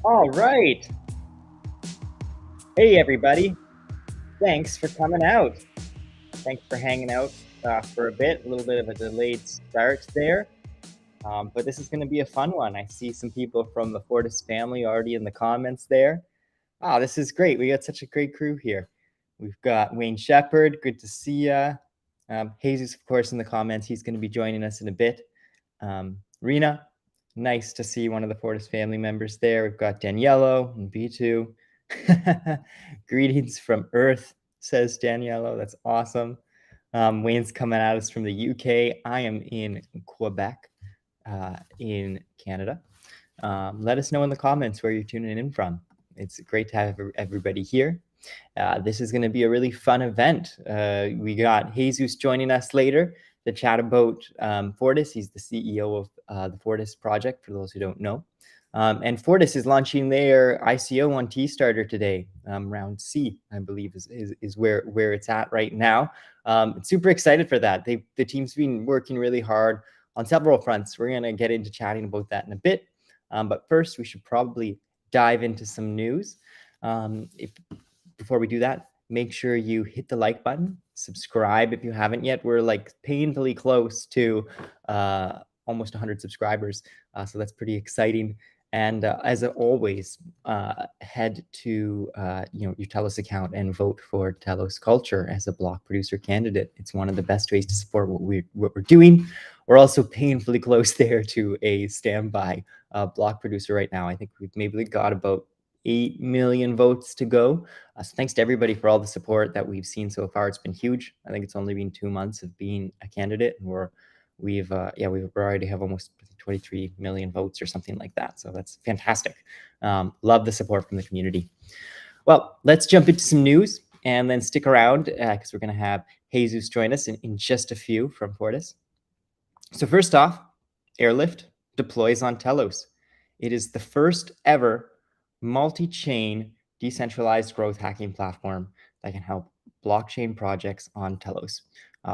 All right. Hey, everybody. Thanks for coming out. Thanks for hanging out for a bit. A little bit of a delayed start there. But this is going to be a fun one. I see some people from the Fortis family already in the comments there. Oh, this is great. We got such a great crew here. We've got Wayne Shepherd. Good to see ya. Jesus, of course, in the comments. He's going to be joining us in a bit. Rena, nice to see one of the Fortis family members there. We've got Daniello and B2. Greetings from Earth, says Daniello. That's awesome. Wayne's coming at us from the UK. I am in Quebec, in Canada. Let us know in the comments where you're tuning in from. It's great to have everybody here. This is going to be a really fun event. We got Jesus joining us later to chat about Fortis. He's the CEO of the Fortis project, for those who don't know. And Fortis is launching their ICO on T-Starter today. Round C, I believe, is where it's at right now. Super excited for that. The team's been working really hard on several fronts. We're going to get into chatting about that in a bit. But first, we should probably dive into some news. Before we do that, make sure you hit the like button, subscribe if you haven't yet. We're like painfully close to almost 100 subscribers, so that's pretty exciting. And as always, head to your Telos account and vote for Telos Culture as a block producer candidate. It's one of the best ways to support what we're doing. We're also painfully close there to a standby block producer right now. I think we've maybe got about 8 million votes to go. So thanks to everybody for all the support that we've seen so far. It's been huge. I think it's only been 2 months of being a candidate, and we already have almost 23 million votes or something like that. So that's fantastic. Love the support from the community. Well, let's jump into some news and then stick around because we're going to have Jesus join us in just a few from Fortis. So first off, Airlift deploys on Telos. It is the first ever multi-chain decentralized growth hacking platform that can help blockchain projects on Telos.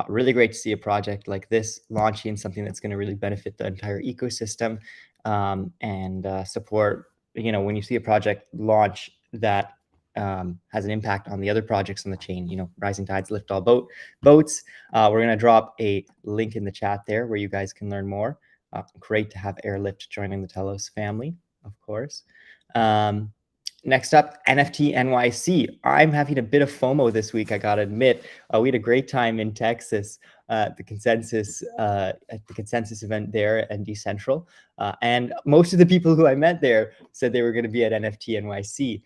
Really great to see a project like this launching something that's going to really benefit the entire ecosystem and support. When you see a project launch that has an impact on the other projects on the chain, rising tides lift all boats. We're going to drop a link in the chat there where you guys can learn more. Great to have Airlift joining the Telos family, of course. Next up, NFT NYC. I'm having a bit of FOMO this week, I gotta admit. We had a great time in Texas at the consensus event there at Decentral. And most of the people who I met there said they were going to be at NFT NYC.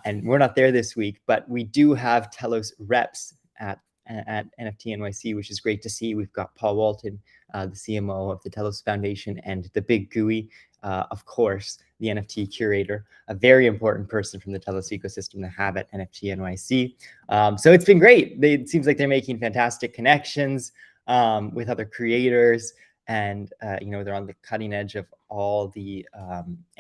And we're not there this week, but we do have Telos reps at NFT NYC, which is great to see. We've got Paul Walton, the CMO of the Telos Foundation, and the big GUI, of course, the NFT curator, a very important person from the Telos ecosystem to have at NFT NYC. So it's been great. It seems like they're making fantastic connections with other creators. And, they're on the cutting edge of all the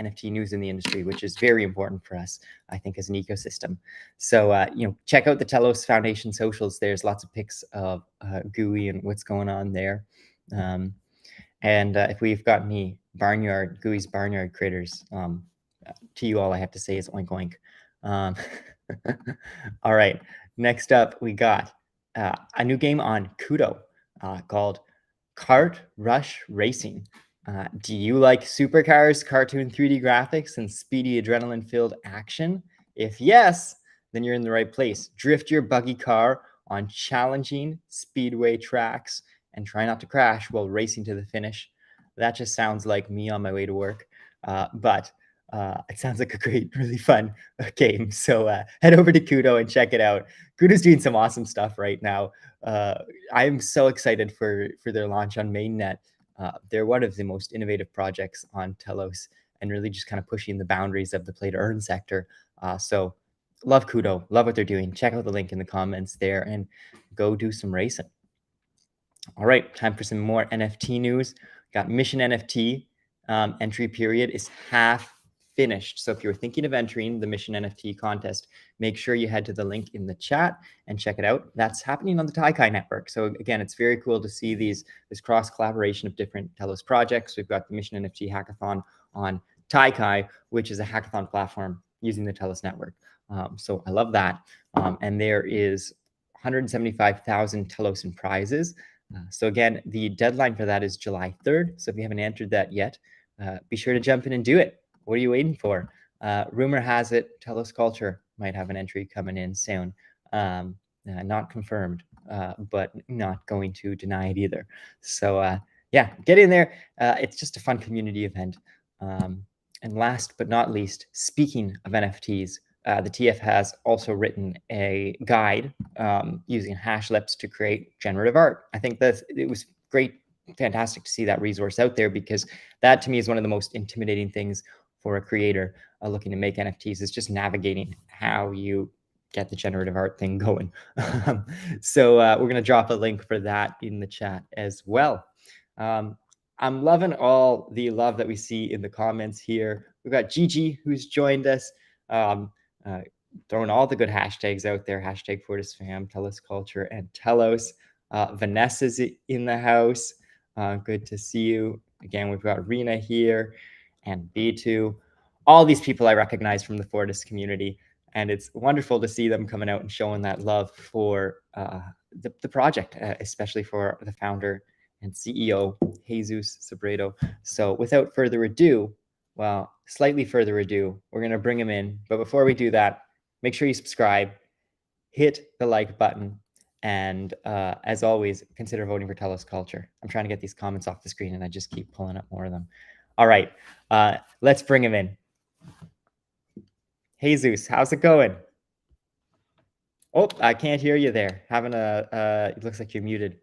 NFT news in the industry, which is very important for us, I think, as an ecosystem. So, check out the Telos Foundation socials. There's lots of pics of GUI and what's going on there. And if we've got any GUI's barnyard critters, to you all I have to say is oink oink. All right, next up we got a new game on Kudo called Kart Rush Racing. Do you like supercars, cartoon 3D graphics, and speedy adrenaline-filled action? If yes, then you're in the right place. Drift your buggy car on challenging speedway tracks and try not to crash while racing to the finish. That just sounds like me on my way to work, but it sounds like a great, really fun game. So head over to Kudo and check it out. Kudo's doing some awesome stuff right now. I'm so excited for their launch on mainnet. They're one of the most innovative projects on Telos and really just kind of pushing the boundaries of the play to earn sector. So love Kudo, love what they're doing. Check out the link in the comments there and go do some racing. All right, time for some more NFT news. Got Mission NFT entry period is half finished. So if you're thinking of entering the Mission NFT contest, make sure you head to the link in the chat and check it out. That's happening on the Taikai network. So again, it's very cool to see this cross collaboration of different Telos projects. We've got the Mission NFT hackathon on Taikai, which is a hackathon platform using the Telos network. So I love that. And there is 175,000 Telos in prizes. So again, the deadline for that is July 3rd. So if you haven't entered that yet, be sure to jump in and do it. What are you waiting for? Rumor has it Telos Culture might have an entry coming in soon. Not confirmed, but not going to deny it either. So yeah, get in there. It's just a fun community event. And last but not least, speaking of NFTs, the TF has also written a guide using Hashlips to create generative art. I think that it was great, fantastic to see that resource out there, because that to me is one of the most intimidating things for a creator looking to make NFTs, is just navigating how you get the generative art thing going. So we're going to drop a link for that in the chat as well. I'm loving all the love that we see in the comments here. We've got Gigi, who's joined us, throwing all the good hashtags out there. Hashtag FortisFam, Telos Culture, and Telos. Vanessa's in the house. Good to see you. Again, we've got Rena here and B2. All these people I recognize from the Fortis community. And it's wonderful to see them coming out and showing that love for the project, especially for the founder and CEO, Jesus Sabredo. So without further ado, well, slightly further ado, we're going to bring him in. But before we do that, make sure you subscribe, hit the like button, and as always, consider voting for Telos Culture. I'm trying to get these comments off the screen, and I just keep pulling up more of them. All right, let's bring him in. Jesus, how's it going? Oh, I can't hear you there. Having it looks like you're muted.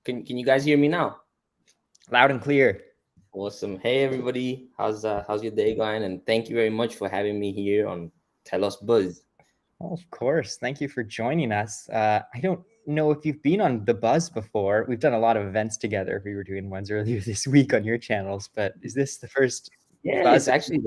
Can you guys hear me now? Loud and clear. Awesome. Hey everybody, how's your day going? And thank you very much for having me here on Telos Buzz. Oh, of course. Thank you for joining us. I don't know if you've been on the Buzz before. We've done a lot of events together. We were doing ones earlier this week on your channels, but is this the first Buzz? It's actually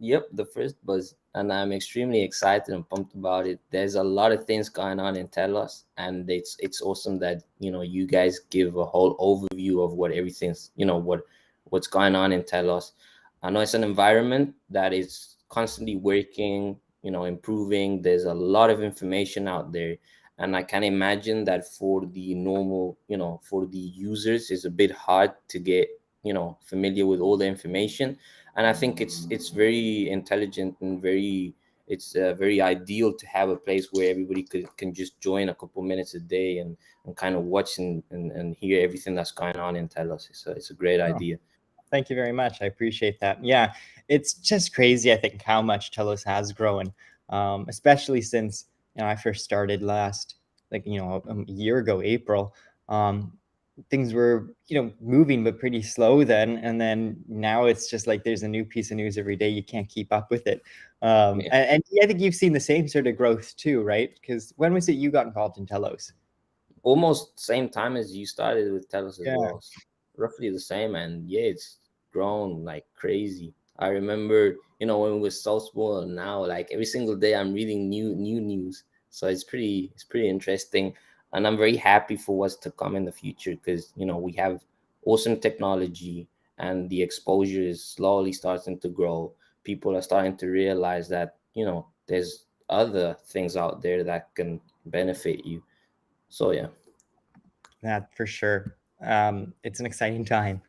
the first Buzz, and I'm extremely excited and pumped about it. There's a lot of things going on in Telos, and it's awesome that you guys give a whole overview of what everything's what's going on in Telos. I know it's an environment that is constantly working, improving. There's a lot of information out there, and I can imagine that for the normal, for the users, it's a bit hard to get familiar with all the information. And I think it's very intelligent and it's very ideal to have a place where everybody can just join a couple minutes a day and kind of watch and hear everything that's going on in Telos. So it's a great idea. Thank you very much. I appreciate that. Yeah, it's just crazy, I think, how much Telos has grown, especially since I first started last, a year ago, April. Things were moving, but pretty slow then, and then now it's just like there's a new piece of news every day. You can't keep up with it. And I think you've seen the same sort of growth too, right? Because when was it you got involved in Telos? Almost same time as you started with Telos as well. So roughly the same, and yeah, it's grown like crazy. I remember, when we were so small, and now like every single day I'm reading new news. So it's pretty interesting, and I'm very happy for what's to come in the future, because we have awesome technology, and the exposure is slowly starting to grow. People are starting to realize that there's other things out there that can benefit you. So yeah. That for sure. It's an exciting time.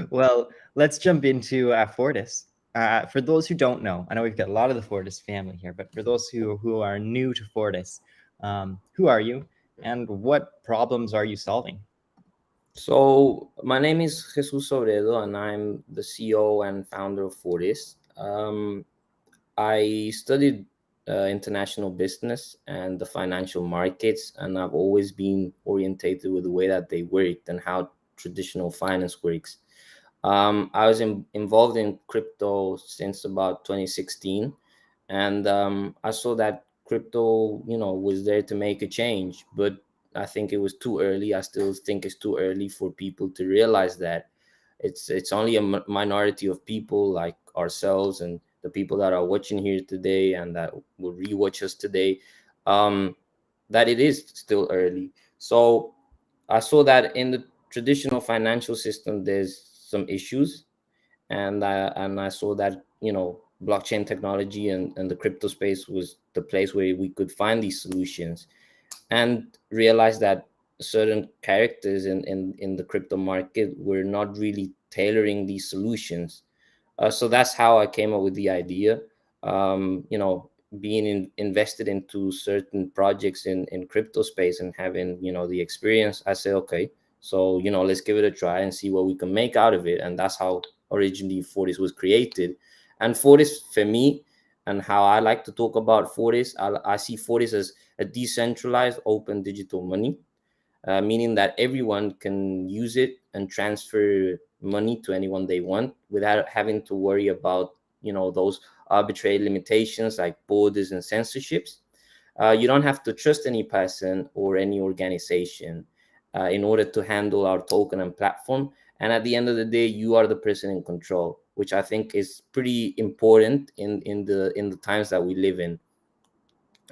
Well, let's jump into Fortis. For those who don't know, I know we've got a lot of the Fortis family here, but for those who are new to Fortis, who are you and what problems are you solving? So my name is Jesus Sobredo, and I'm the CEO and founder of Fortis. I studied international business and the financial markets, and I've always been orientated with the way that they worked and how traditional finance works. I was involved in crypto since about 2016, and I saw that crypto, was there to make a change, but I think it was too early. I still think it's too early for people to realize that it's only a minority of people like ourselves and the people that are watching here today and that will rewatch us today, that it is still early. So I saw that in the traditional financial system, there's some issues, and I saw that, blockchain technology and the crypto space was the place where we could find these solutions, and realized that certain characters in the crypto market were not really tailoring these solutions. So that's how I came up with the idea. Being invested into certain projects in crypto space and having, the experience, I said, okay, so, let's give it a try and see what we can make out of it. And that's how originally Fortis was created. And Fortis, for me, and how I like to talk about Fortis, I see Fortis as a decentralized open digital money, meaning that everyone can use it and transfer money to anyone they want without having to worry about, those arbitrary limitations like borders and censorships. You don't have to trust any person or any organization in order to handle our token and platform. And at the end of the day, you are the person in control, which I think is pretty important in the times that we live in.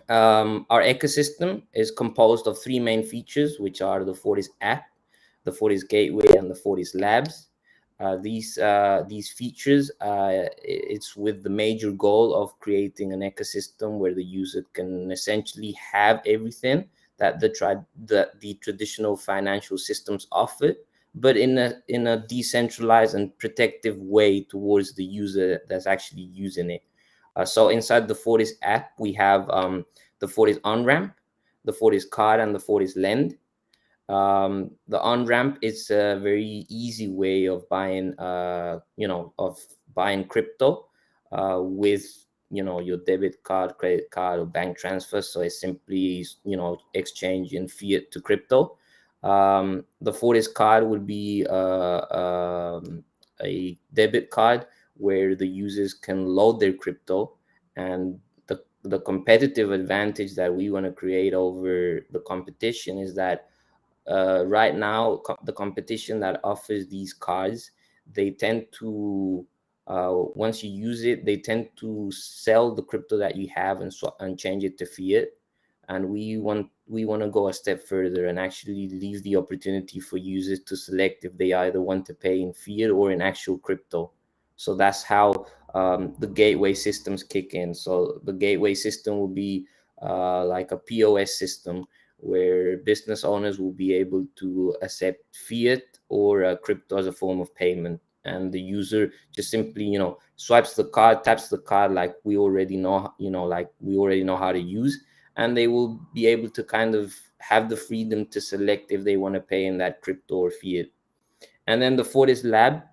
Our ecosystem is composed of three main features, which are the Fortis app, the Fortis gateway, and the Fortis labs. These features, it's with the major goal of creating an ecosystem where the user can essentially have everything that the traditional financial systems offer, but in a decentralized and protective way towards the user that's actually using it. So inside the Fortis app, we have the Fortis on ramp, the Fortis card, and the Fortis lend. The on ramp is a very easy way of buying, buying crypto with, your debit card, credit card, or bank transfer. So it's simply, exchange in fiat to crypto. The Fortis card would be a debit card where the users can load their crypto, and the competitive advantage that we want to create over the competition is that right now the competition that offers these cards, they tend to once you use it, they tend to sell the crypto that you have and change it to fiat. And we want to go a step further and actually leave the opportunity for users to select if they either want to pay in fiat or in actual crypto. So that's how the gateway systems kick in. So the gateway system will be like a POS system where business owners will be able to accept fiat or crypto as a form of payment, and the user just simply, swipes the card, taps the card, like we already know, how to use, and they will be able to kind of have the freedom to select if they want to pay in that crypto or fiat. And then the Fortis Lab,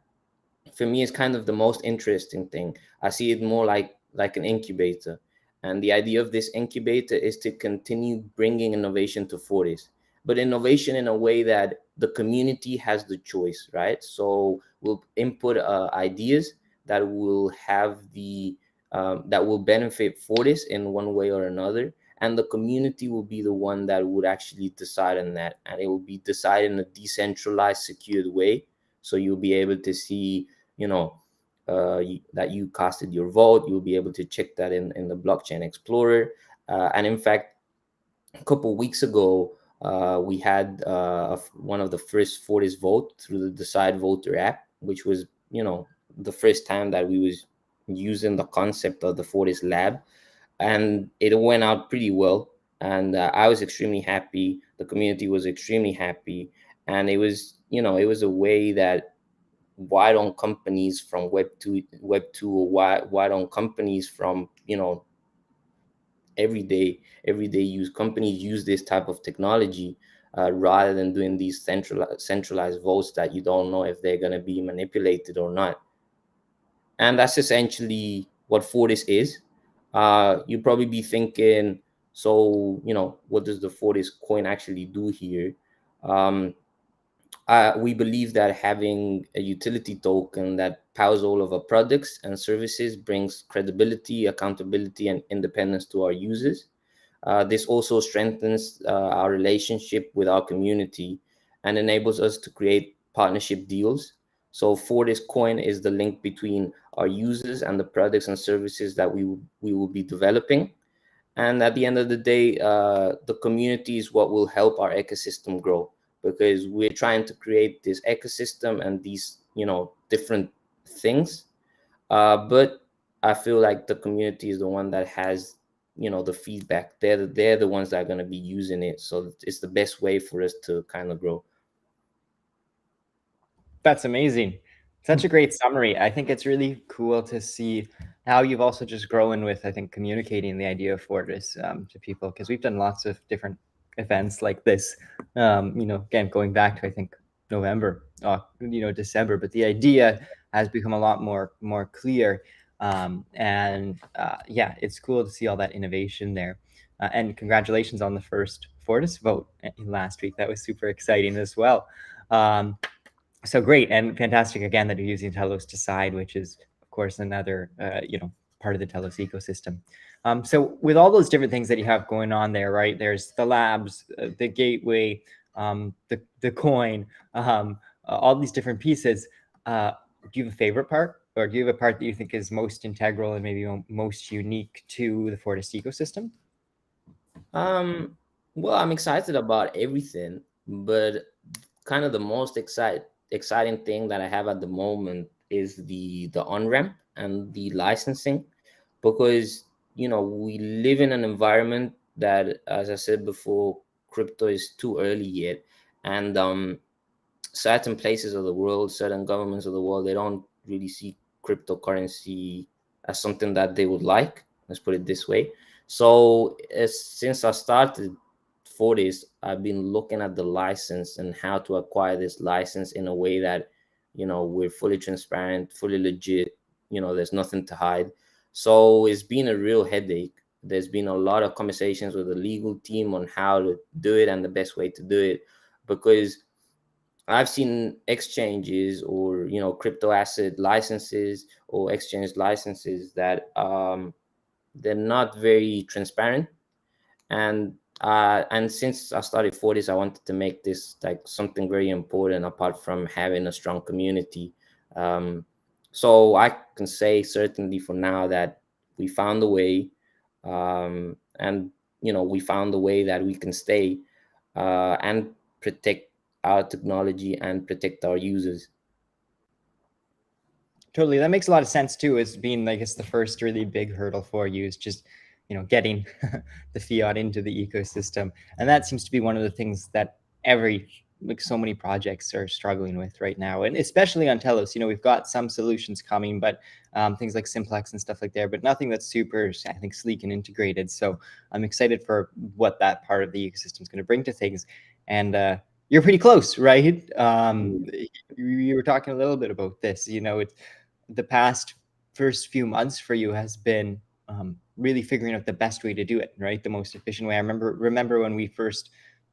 for me, is kind of the most interesting thing. I see it more like an incubator, and the idea of this incubator is to continue bringing innovation to Fortis, but innovation in a way that the community has the choice, right? So we'll input ideas that will have that will benefit Fortis in one way or another, and the community will be the one that would actually decide on that, and it will be decided in a decentralized, secured way. So you'll be able to see, that you casted your vote. You'll be able to check that in the blockchain explorer. And in fact, a couple weeks ago, we had one of the first Fortis vote through the Decide Voter app, which was, the first time that we was using the concept of the Fortis Lab, and it went out pretty well. And I was extremely happy. The community was extremely happy, and it was a way that why don't companies from web 2 or why don't companies from, everyday use companies use this type of technology, rather than doing these centralized votes that you don't know if they're going to be manipulated or not. And that's essentially what Fortis is. You'll probably be thinking, so, what does the Fortis coin actually do here? We believe that having a utility token that powers all of our products and services brings credibility, accountability, and independence to our users. This also strengthens our relationship with our community and enables us to create partnership deals. So Fortis Coin is the link between our users and the products and services that we will be developing. And at the end of the day, the community is what will help our ecosystem grow, because we're trying to create this ecosystem and these, different things. But I feel like the community is the one that has, the feedback. They're the ones that are going to be using it. So it's the best way for us to kind of grow. That's amazing. Such a great summary. I think it's really cool to see how you've also just grown with, I think, communicating the idea of Fortis to people, because we've done lots of different events like this. Again, going back to, I think, November, December, but the idea has become a lot more clear. Yeah, it's cool to see all that innovation there. And congratulations on the first Fortis vote last week. That was super exciting as well. So great and fantastic again that you're using Telos Decide, which is of course another part of the Telos ecosystem. So with all those different things that you have going on there, right? There's the labs, the gateway, the coin, all these different pieces. Do you have a favorite part, or do you have a part that you think is most integral and maybe most unique to the Fortis ecosystem? Well, I'm excited about everything, but kind of the most exciting thing that I have at the moment is the on-ramp and the licensing, because we live in an environment that, as I said before, crypto is too early yet, and certain places of the world, certain governments of the world, they don't really see cryptocurrency as something that they would like. Let's put it this way. So since I started Fortis, I've been looking at the license and how to acquire this license in a way that, we're fully transparent, fully legit. There's nothing to hide. So it's been a real headache. There's been a lot of conversations with the legal team on how to do it and the best way to do it, because I've seen exchanges or crypto asset licenses or exchange licenses that they're not very transparent, and since I started Fortis, I wanted to make this like something very important apart from having a strong community. So I can say certainly for now that we found a way, and we found a way that we can stay and protect our technology and protect our users. Totally. That makes a lot of sense too, as being, I guess, the first really big hurdle for you is just, getting the fiat into the ecosystem. And that seems to be one of the things that so many projects are struggling with right now. And especially on Telos, we've got some solutions coming, but things like Simplex and stuff like there, but nothing that's super, I think, sleek and integrated. So I'm excited for what that part of the ecosystem is going to bring to things. And you're pretty close, right? You were talking a little bit about this, it's the past first few months for you has been really figuring out the best way to do it, right? The most efficient way. I remember when we first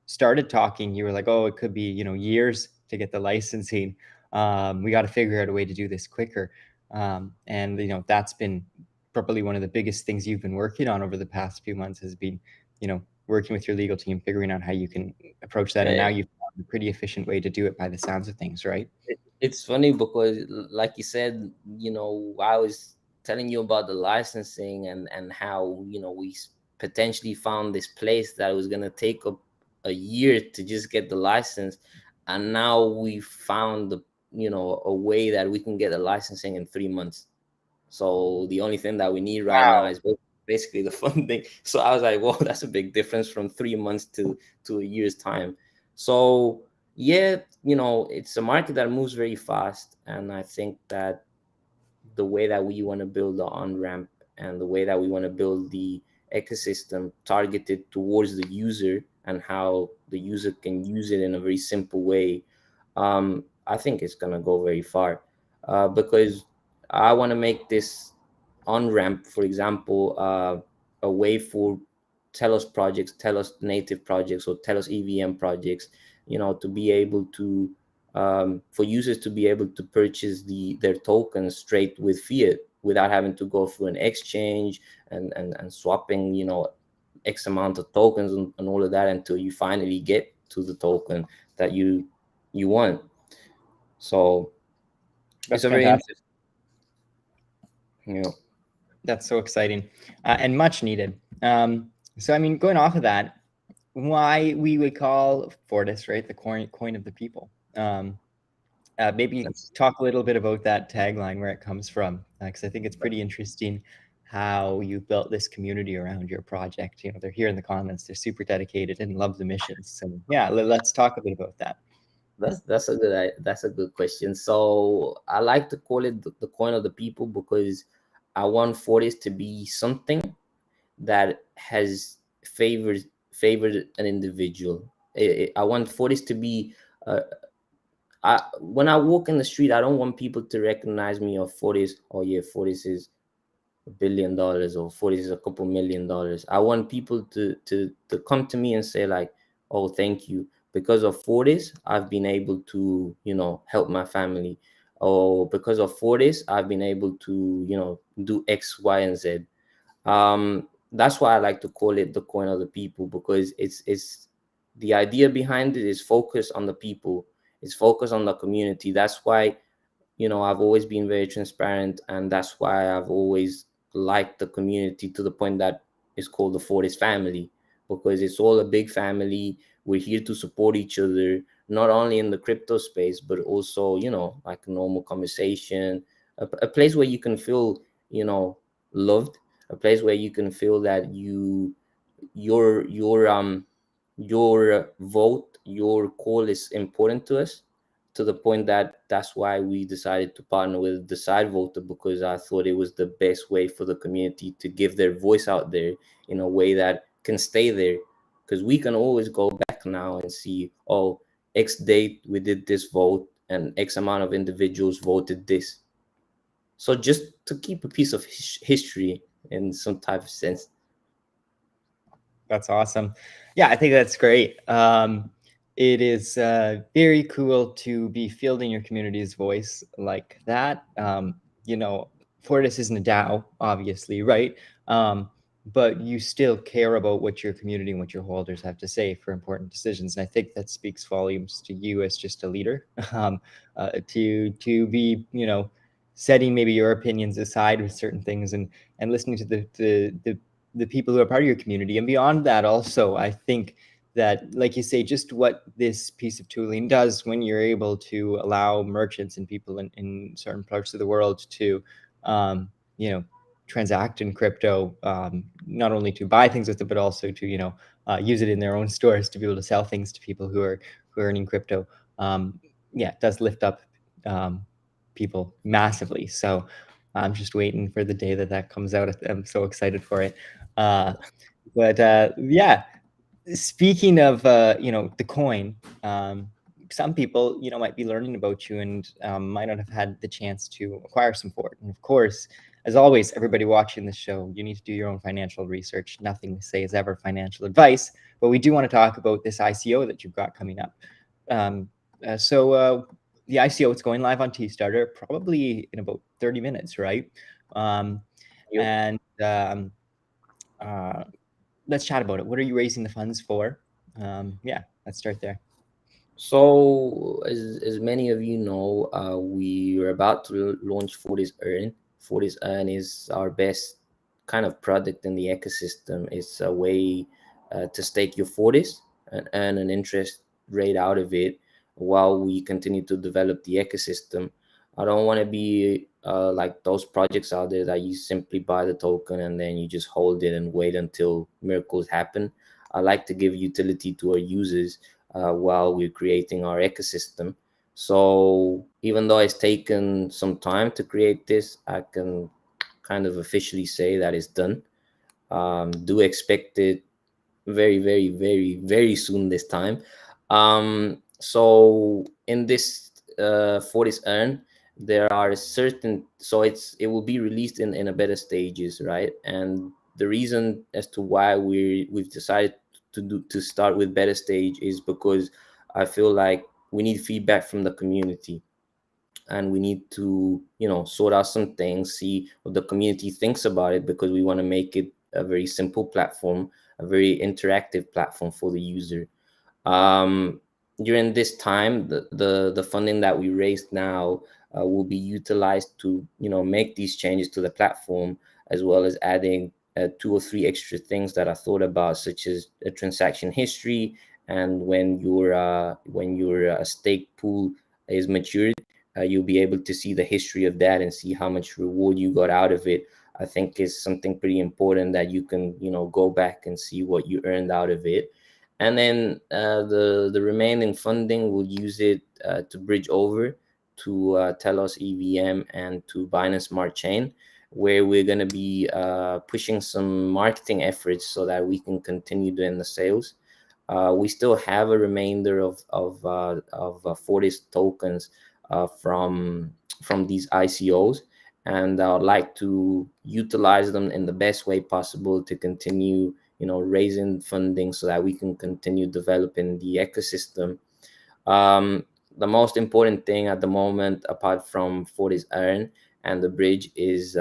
started talking, you were like, oh, it could be, years to get the licensing. We got to figure out a way to do this quicker. And that's been probably one of the biggest things you've been working on over the past few months has been, working with your legal team, figuring out how you can approach that. And now you've found a pretty efficient way to do it by the sounds of things, right? It's funny because, like you said, I was telling you about the licensing and how we potentially found this place that was going to take a year to just get the license, and now we found a way that we can get the licensing in 3 months. So the only thing that we need right now is basically the funding. So I was like, well, that's a big difference from 3 months to a year's time. So yeah, it's a market that moves very fast, and I think that the way that we want to build the on ramp and the way that we want to build the ecosystem targeted towards the user and how the user can use it in a very simple way, I think it's gonna go very far, because I want to make this on ramp, for example, a way for Telos projects, Telos native projects, or Telos EVM projects, to be able to for users to be able to purchase their tokens straight with fiat without having to go through an exchange and swapping, X amount of tokens and all of that until you finally get to the token that you want. So That's it's a very fantastic. interesting. That's so exciting and much needed. So, I mean, going off of that, why we would call Fortis, right, the coin of the people. Maybe talk a little bit about that tagline, where it comes from, because I think it's pretty interesting how you built this community around your project. You know, they're here in the comments, they're super dedicated and love the missions. So yeah, let's talk a bit about that. That's a good question. So I like to call it the coin of the people, because I want Fortis to be something that has favored an individual. I want Fortis to be. When I walk in the street, I don't want people to recognize me or Fortis. Oh yeah, Fortis is $1 billion, or Fortis is a couple $1 million. I want people to come to me and say like, oh, thank you. Because of Fortis, I've been able to, help my family. Or because of Fortis, I've been able to, do X, Y, and Z. That's why I like to call it the coin of the people, because it's the idea behind it is focus on the people. It's focus on the community. That's why, I've always been very transparent, and that's why I've always liked the community to the point that it's called the Fortis family, because it's all a big family. We're here to support each other, not only in the crypto space, but also, like normal conversation, a place where you can feel, loved, a place where you can feel that your your vote, your call is important to us, to the point that that's why we decided to partner with the side voter, because I thought it was the best way for the community to give their voice out there in a way that can stay there, because we can always go back now and see, oh, X date we did this vote and X amount of individuals voted this. So just to keep a piece of history in some type of sense. That's awesome. Yeah, I think that's great. It is very cool to be fielding your community's voice like that. Fortis isn't a DAO, obviously, right? But you still care about what your community and what your holders have to say for important decisions. And I think that speaks volumes to you as just a leader, to be, setting maybe your opinions aside with certain things, and listening to the people who are part of your community. And beyond that, also, I think that, like you say, just what this piece of tooling does when you're able to allow merchants and people in certain parts of the world to, transact in crypto, not only to buy things with it, but also to, use it in their own stores to be able to sell things to people who are earning crypto. It does lift up people massively. So I'm just waiting for the day that comes out. I'm so excited for it. Yeah, speaking of the coin, some people might be learning about you and might not have had the chance to acquire some for it. And of course, as always, everybody watching this show, you need to do your own financial research. Nothing we say is ever financial advice, but we do want to talk about this ICO that you've got coming up. The ICO, it's going live on T-Starter probably in about 30 minutes, right? Yep. Let's chat about it. What are you raising the funds for? Let's start there. So, as many of you know, we are about to launch Fortis Earn. Fortis Earn is our best kind of product in the ecosystem. It's a way to stake your Fortis and earn an interest rate out of it while we continue to develop the ecosystem. I don't want to be like those projects out there that you simply buy the token and then you just hold it and wait until miracles happen. I like to give utility to our users while we're creating our ecosystem. So even though it's taken some time to create this, I can kind of officially say that it's done. Do expect it very, very, very, very soon this time. So in this Fortis Earn, there are certain, so it will be released in a better stages, right? And the reason as to why we've decided to start with better stage is because I feel like we need feedback from the community, and we need to sort out some things, see what the community thinks about it, because we want to make it a very simple platform, a very interactive platform for the user. um, During this time, the funding that we raised now will be utilized to make these changes to the platform, as well as adding 2 or 3 extra things that I thought about, such as a transaction history, and when your stake pool is matured, you'll be able to see the history of that and see how much reward you got out of it. I think is something pretty important that you can, go back and see what you earned out of it. And then the remaining funding, we'll use it to bridge over to Telos EVM and to Binance Smart Chain, where we're going to be pushing some marketing efforts so that we can continue doing the sales. We still have a remainder of Fortis tokens from these ICOs, and I would like to utilize them in the best way possible to continue, raising funding so that we can continue developing the ecosystem. The most important thing at the moment, apart from Fortis Earn and the bridge, is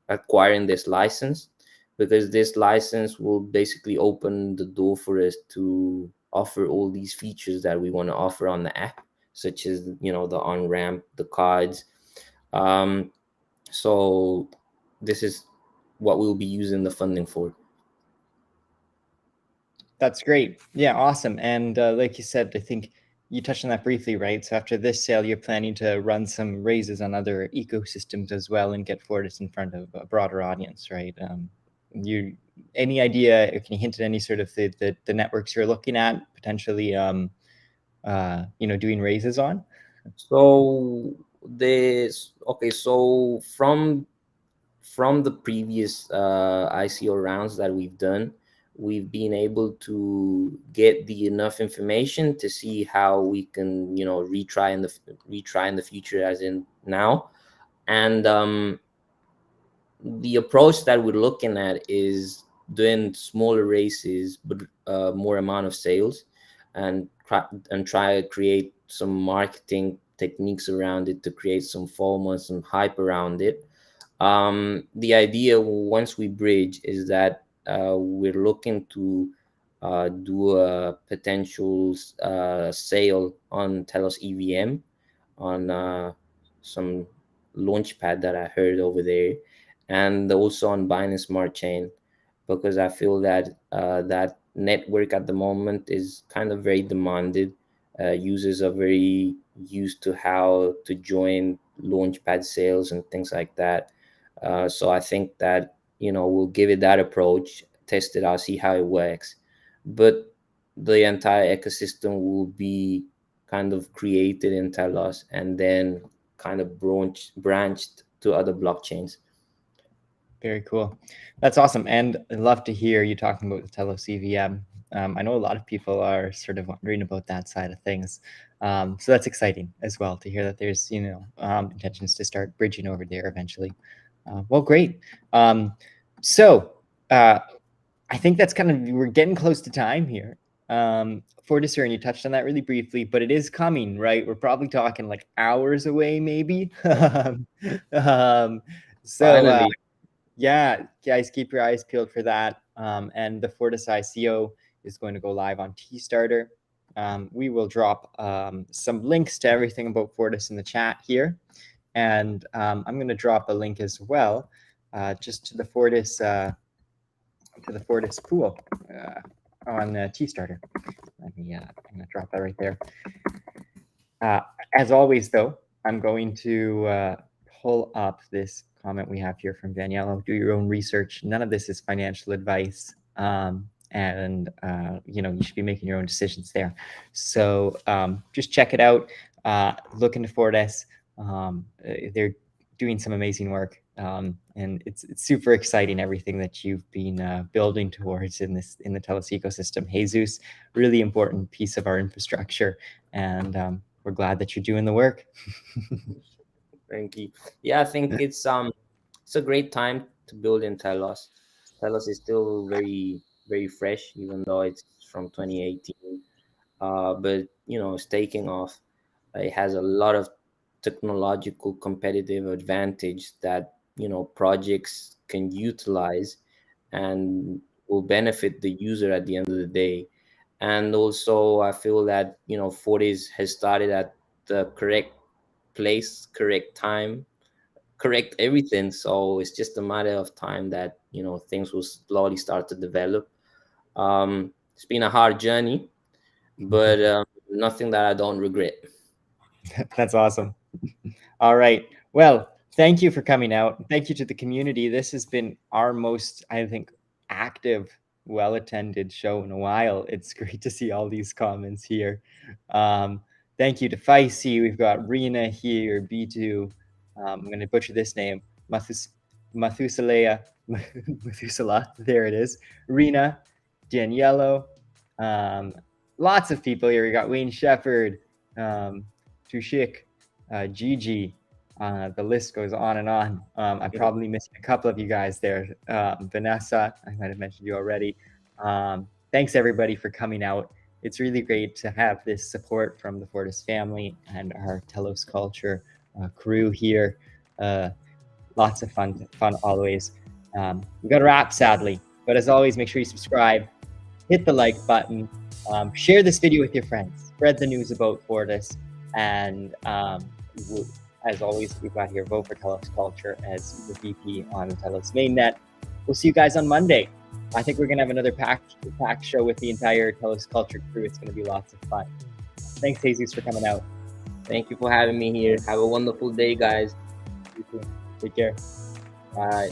acquiring this license, because this license will basically open the door for us to offer all these features that we want to offer on the app, such as the on ramp, the cards. So this is what we'll be using the funding for. That's great. Yeah, awesome. And like you said, I think you touched on that briefly, right? So after this sale, you're planning to run some raises on other ecosystems as well and get Fortis in front of a broader audience, right? You any idea? Can you hint at any sort of the networks you're looking at potentially, doing raises on? So so from the previous ICO rounds that we've done, we've been able to get the enough information to see how we can, retry in the future, as in now. And the approach that we're looking at is doing smaller races but more amount of sales, and try to create some marketing techniques around it to create some FOMO and some hype around it. The idea once we bridge is that we're looking to do a potential sale on Telos EVM on some launchpad that I heard over there, and also on Binance Smart Chain, because I feel that that network at the moment is kind of very demanded. Users are very used to how to join launchpad sales and things like that. So I think that we'll give it that approach, test it out, see how it works. But the entire ecosystem will be kind of created in Telos and then kind of branched to other blockchains. Very cool. That's awesome. And I'd love to hear you talking about the Telos EVM. I know a lot of people are sort of wondering about that side of things. So that's exciting as well to hear that there's, intentions to start bridging over there eventually. Well, great. So I think that's we're getting close to time here. Fortis Earn, you touched on that really briefly, but it is coming, right? We're probably talking like hours away, maybe. Finally. Yeah, guys, keep your eyes peeled for that. And the Fortis ICO is going to go live on T-Starter. We will drop some links to everything about Fortis in the chat here. And I'm going to drop a link as well, just to the Fortis pool on T-Starter. I'm going to drop that right there. As always, though, I'm going to pull up this comment we have here from Daniela. Do your own research. None of this is financial advice. And you should be making your own decisions there. So just check it out. Look into Fortis. They're doing some amazing work. And it's super exciting, everything that you've been building towards in the Telos ecosystem. Hey, Zeus, really important piece of our infrastructure. And we're glad that you're doing the work. Thank you. Yeah, I think it's a great time to build in Telos. Telos is still very, very fresh, even though it's from 2018. But it's taking off. It has a lot of technological competitive advantage that projects can utilize and will benefit the user at the end of the day. And also, I feel that Fortis has started at the correct place, correct time, correct everything. So it's just a matter of time that things will slowly start to develop. It's been a hard journey, but nothing that I don't regret. That's awesome. All right. Well, thank you for coming out. Thank you to the community. This has been our most, I think, active, well-attended show in a while. It's great to see all these comments here. Thank you to Feisty. We've got Rena here, B2. I'm going to butcher this name. Methuselah. Methuselah. There it is. Rena, Daniello. Lots of people here. We got Wayne Shepherd, Tushik, Gigi. The list goes on and on. I probably missed a couple of you guys there. Vanessa, I might have mentioned you already. Thanks everybody for coming out. It's really great to have this support from the Fortis family and our Telos Culture crew here. Lots of fun always. We got to wrap, sadly. But as always, make sure you subscribe, hit the like button, share this video with your friends, spread the news about Fortis, and as always, we've got here, vote for Telos Culture as the VP on the Telos mainnet. We'll see you guys on Monday. I think we're going to have another packed show with the entire Telos Culture crew. It's going to be lots of fun. Thanks, Jesus, for coming out. Thank you for having me here. Have a wonderful day, guys. You too. Take care. Bye.